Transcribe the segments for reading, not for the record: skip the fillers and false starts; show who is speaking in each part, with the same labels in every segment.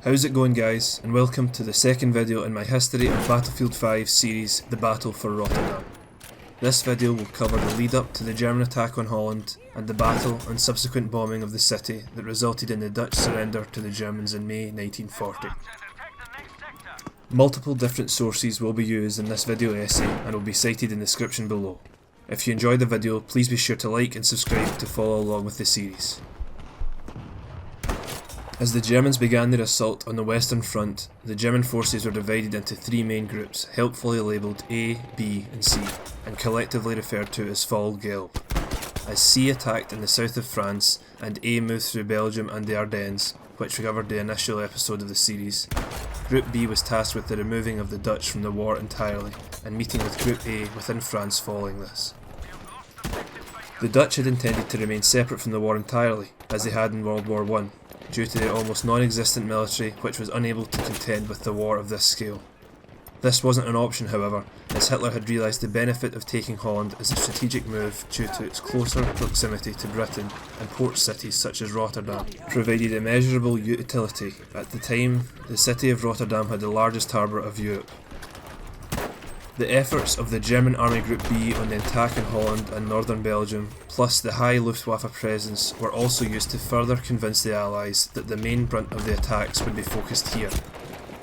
Speaker 1: How's it going, guys, and welcome to the second video in my History of Battlefield 5 series, The Battle for Rotterdam. This video will cover the lead up to the German attack on Holland and the battle and subsequent bombing of the city that resulted in the Dutch surrender to the Germans in May 1940. Multiple different sources will be used in this video essay and will be cited in the description below. If you enjoyed the video, please be sure to like and subscribe to follow along with the series. As the Germans began their assault on the Western Front, the German forces were divided into three main groups, helpfully labelled A, B and C, and collectively referred to as Fall Gelb. As C attacked in the south of France, and A moved through Belgium and the Ardennes, which we covered the initial episode of the series, Group B was tasked with the removing of the Dutch from the war entirely, and meeting with Group A within France following this. The Dutch had intended to remain separate from the war entirely, as they had in World War I, due to their almost non-existent military which was unable to contend with the war of this scale. This wasn't an option, however, as Hitler had realised the benefit of taking Holland as a strategic move due to its closer proximity to Britain, and port cities such as Rotterdam provided immeasurable utility. At the time, the city of Rotterdam had the largest harbour of Europe. The efforts of the German Army Group B on the attack in Holland and northern Belgium, plus the high Luftwaffe presence, were also used to further convince the Allies that the main brunt of the attacks would be focused here.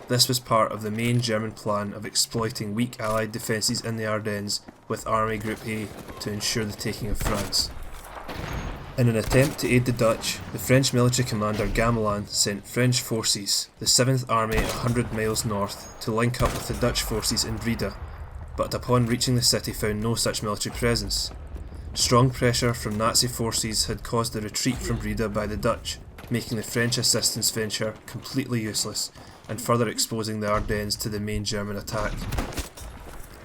Speaker 1: This was part of the main German plan of exploiting weak Allied defences in the Ardennes with Army Group A to ensure the taking of France. In an attempt to aid the Dutch, the French military commander Gamelin sent French forces, the 7th Army 100 miles north, to link up with the Dutch forces in Breda, but upon reaching the city found no such military presence. Strong pressure from Nazi forces had caused the retreat from Breda by the Dutch, making the French assistance venture completely useless and further exposing the Ardennes to the main German attack.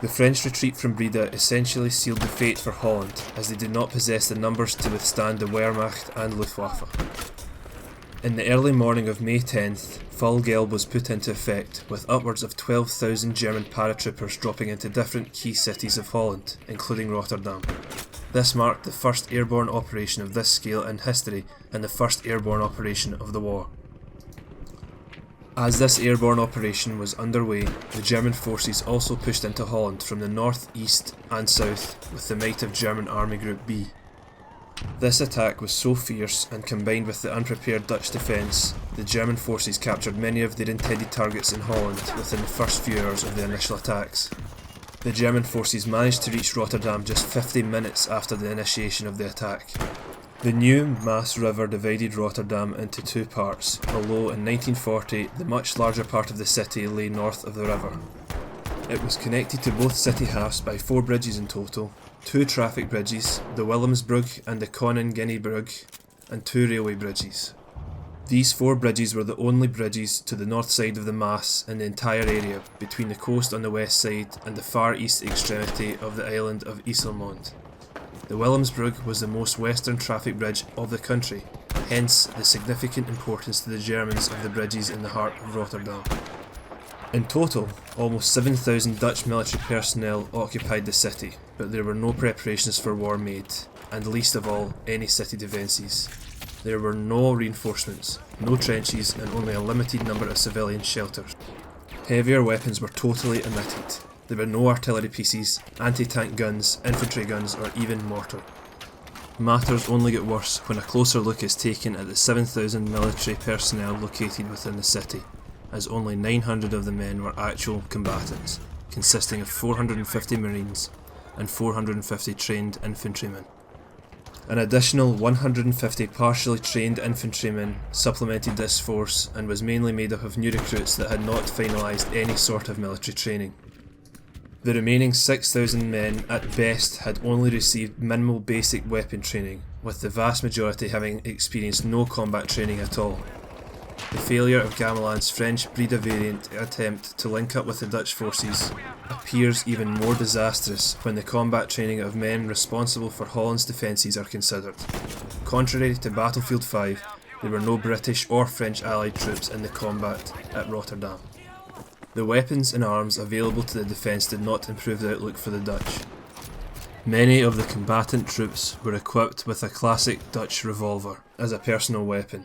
Speaker 1: The French retreat from Breda essentially sealed the fate for Holland, as they did not possess the numbers to withstand the Wehrmacht and Luftwaffe. In the early morning of May 10th, Fall Gelb was put into effect, with upwards of 12,000 German paratroopers dropping into different key cities of Holland, including Rotterdam. This marked the first airborne operation of this scale in history and the first airborne operation of the war. As this airborne operation was underway, the German forces also pushed into Holland from the north, east and south with the might of German Army Group B. This attack was so fierce, and combined with the unprepared Dutch defence, the German forces captured many of their intended targets in Holland within the first few hours of the initial attacks. The German forces managed to reach Rotterdam just 50 minutes after the initiation of the attack. The new Maas River divided Rotterdam into two parts, although in 1940 the much larger part of the city lay north of the river. It was connected to both city halves by 4 bridges in total, 2 traffic bridges, the Willemsbrug and the Koninginnebrug, and 2 railway bridges. These 4 bridges were the only bridges to the north side of the Maas in the entire area, between the coast on the west side and the far east extremity of the island of Iselmond. The Willemsbrug was the most western traffic bridge of the country, hence the significant importance to the Germans of the bridges in the heart of Rotterdam. In total, almost 7,000 Dutch military personnel occupied the city, but there were no preparations for war made, and least of all, any city defences. There were no reinforcements, no trenches, and only a limited number of civilian shelters. Heavier weapons were totally omitted. There were no artillery pieces, anti-tank guns, infantry guns, or even mortar. Matters only get worse when a closer look is taken at the 7,000 military personnel located within the city, as only 900 of the men were actual combatants, consisting of 450 Marines and 450 trained infantrymen. An additional 150 partially trained infantrymen supplemented this force and was mainly made up of new recruits that had not finalised any sort of military training. The remaining 6,000 men at best had only received minimal basic weapon training, with the vast majority having experienced no combat training at all. The failure of Gamelin's French Breda variant attempt to link up with the Dutch forces appears even more disastrous when the combat training of men responsible for Holland's defences are considered. Contrary to Battlefield 5, there were no British or French Allied troops in the combat at Rotterdam. The weapons and arms available to the defence did not improve the outlook for the Dutch. Many of the combatant troops were equipped with a classic Dutch revolver as a personal weapon.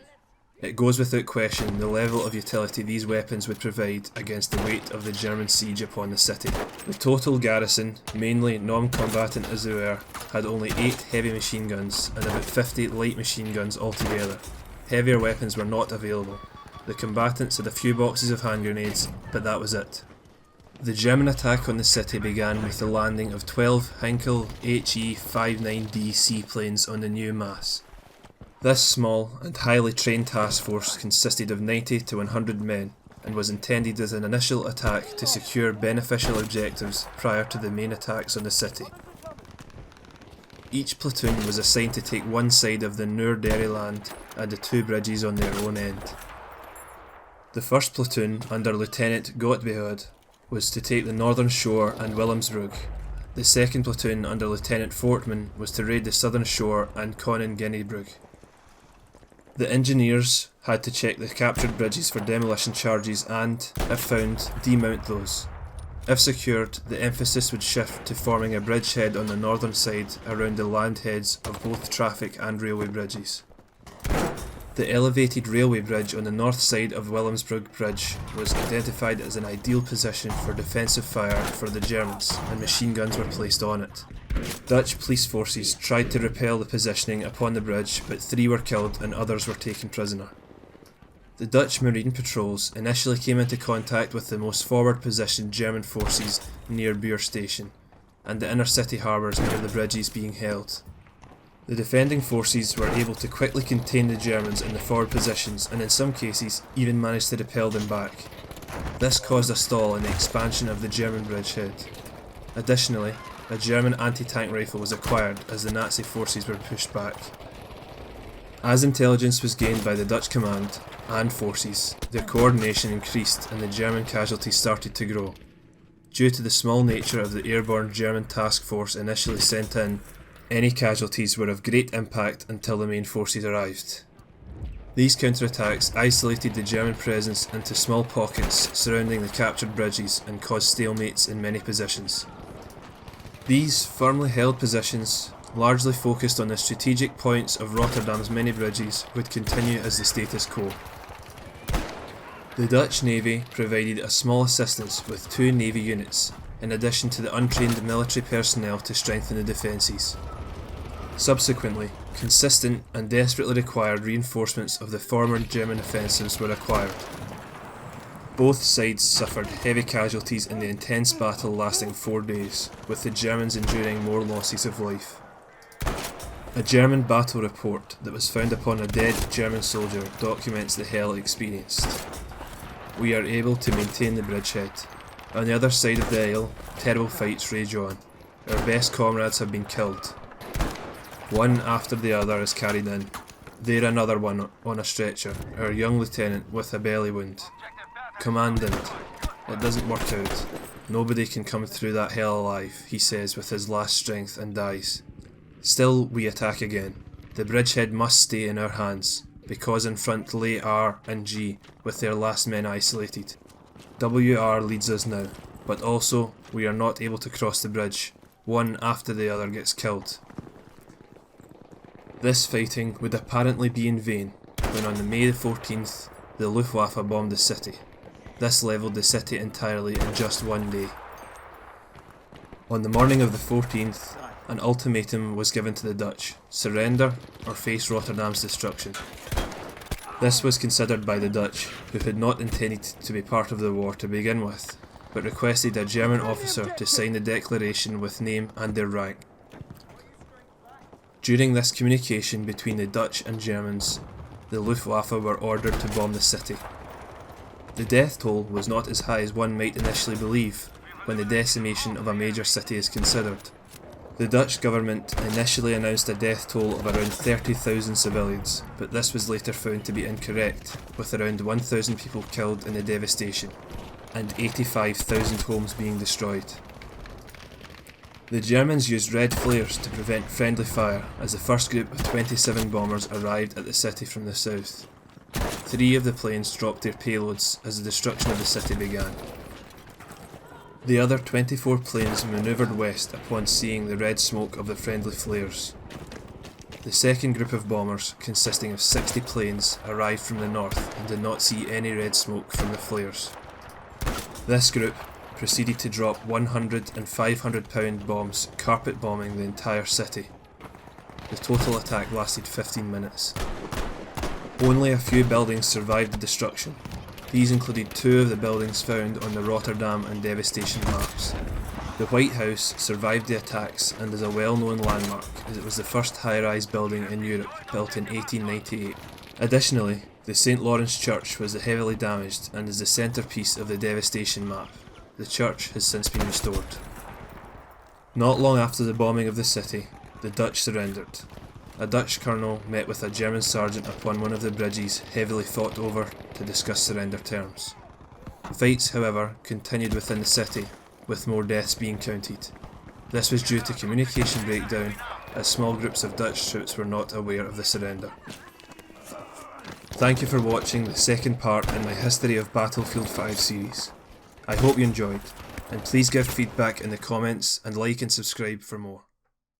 Speaker 1: It goes without question the level of utility these weapons would provide against the weight of the German siege upon the city. The total garrison, mainly non-combatant as they were, had only 8 heavy machine guns and about 50 light machine guns altogether. Heavier weapons were not available. The combatants had a few boxes of hand grenades, but that was it. The German attack on the city began with the landing of 12 Heinkel HE-59D seaplanes on the new Maas. This small and highly trained task force consisted of 90 to 100 men and was intended as an initial attack to secure beneficial objectives prior to the main attacks on the city. Each platoon was assigned to take one side of the Noordereiland and the 2 bridges on their own end. The first platoon, under Lieutenant Gottbehoud, was to take the northern shore and Wilhelmsbrug. The second platoon, under Lieutenant Fortman, was to raid the southern shore and Koningenibrug. The engineers had to check the captured bridges for demolition charges and, if found, demount those. If secured, the emphasis would shift to forming a bridgehead on the northern side around the land heads of both traffic and railway bridges. The elevated railway bridge on the north side of Wilhelmsbrug Bridge was identified as an ideal position for defensive fire for the Germans, and machine guns were placed on it. Dutch police forces tried to repel the positioning upon the bridge, but 3 were killed and others were taken prisoner. The Dutch marine patrols initially came into contact with the most forward positioned German forces near Buur Station, and the inner city harbours near the bridges being held. The defending forces were able to quickly contain the Germans in the forward positions and in some cases even managed to repel them back. This caused a stall in the expansion of the German bridgehead. Additionally, a German anti-tank rifle was acquired as the Nazi forces were pushed back. As intelligence was gained by the Dutch command and forces, their coordination increased and the German casualties started to grow. Due to the small nature of the airborne German task force initially sent in, any casualties were of great impact until the main forces arrived. These counterattacks isolated the German presence into small pockets surrounding the captured bridges and caused stalemates in many positions. These firmly held positions, largely focused on the strategic points of Rotterdam's many bridges, would continue as the status quo. The Dutch Navy provided a small assistance with 2 Navy units, in addition to the untrained military personnel to strengthen the defences. Subsequently, consistent and desperately required reinforcements of the former German offensives were acquired. Both sides suffered heavy casualties in the intense battle lasting 4 days, with the Germans enduring more losses of life. A German battle report that was found upon a dead German soldier documents the hell experienced. We are able to maintain the bridgehead. On the other side of the aisle, terrible fights rage on. Our best comrades have been killed. One after the other is carried in. There another one on a stretcher, our young lieutenant with a belly wound. Commandant, it doesn't work out. Nobody can come through that hell alive, he says with his last strength and dies. Still, we attack again. The bridgehead must stay in our hands, because in front lay R and G with their last men isolated. WR leads us now, but also we are not able to cross the bridge. One after the other gets killed. This fighting would apparently be in vain when on the May the 14th the Luftwaffe bombed the city. This levelled the city entirely in just 1 day. On the morning of the 14th, an ultimatum was given to the Dutch: surrender or face Rotterdam's destruction. This was considered by the Dutch, who had not intended to be part of the war to begin with, but requested a German officer to sign the declaration with name and their rank. During this communication between the Dutch and Germans, the Luftwaffe were ordered to bomb the city. The death toll was not as high as one might initially believe when the decimation of a major city is considered. The Dutch government initially announced a death toll of around 30,000 civilians, but this was later found to be incorrect, with around 1,000 people killed in the devastation, and 85,000 homes being destroyed. The Germans used red flares to prevent friendly fire as the first group of 27 bombers arrived at the city from the south. 3 of the planes dropped their payloads as the destruction of the city began. The other 24 planes manoeuvred west upon seeing the red smoke of the friendly flares. The second group of bombers, consisting of 60 planes, arrived from the north and did not see any red smoke from the flares. This group proceeded to drop 100 and 500 pound bombs, carpet bombing the entire city. The total attack lasted 15 minutes. Only a few buildings survived the destruction. These included 2 of the buildings found on the Rotterdam and devastation maps. The White House survived the attacks and is a well-known landmark as it was the first high-rise building in Europe built in 1898. Additionally, the St. Lawrence Church was heavily damaged and is the centrepiece of the devastation map. The church has since been restored. Not long after the bombing of the city, the Dutch surrendered. A Dutch colonel met with a German sergeant upon one of the bridges heavily fought over to discuss surrender terms. Fights, however, continued within the city, with more deaths being counted. This was due to communication breakdown, as small groups of Dutch troops were not aware of the surrender. Thank you for watching the second part in my History of Battlefield 5 series. I hope you enjoyed, and please give feedback in the comments and like and subscribe for more.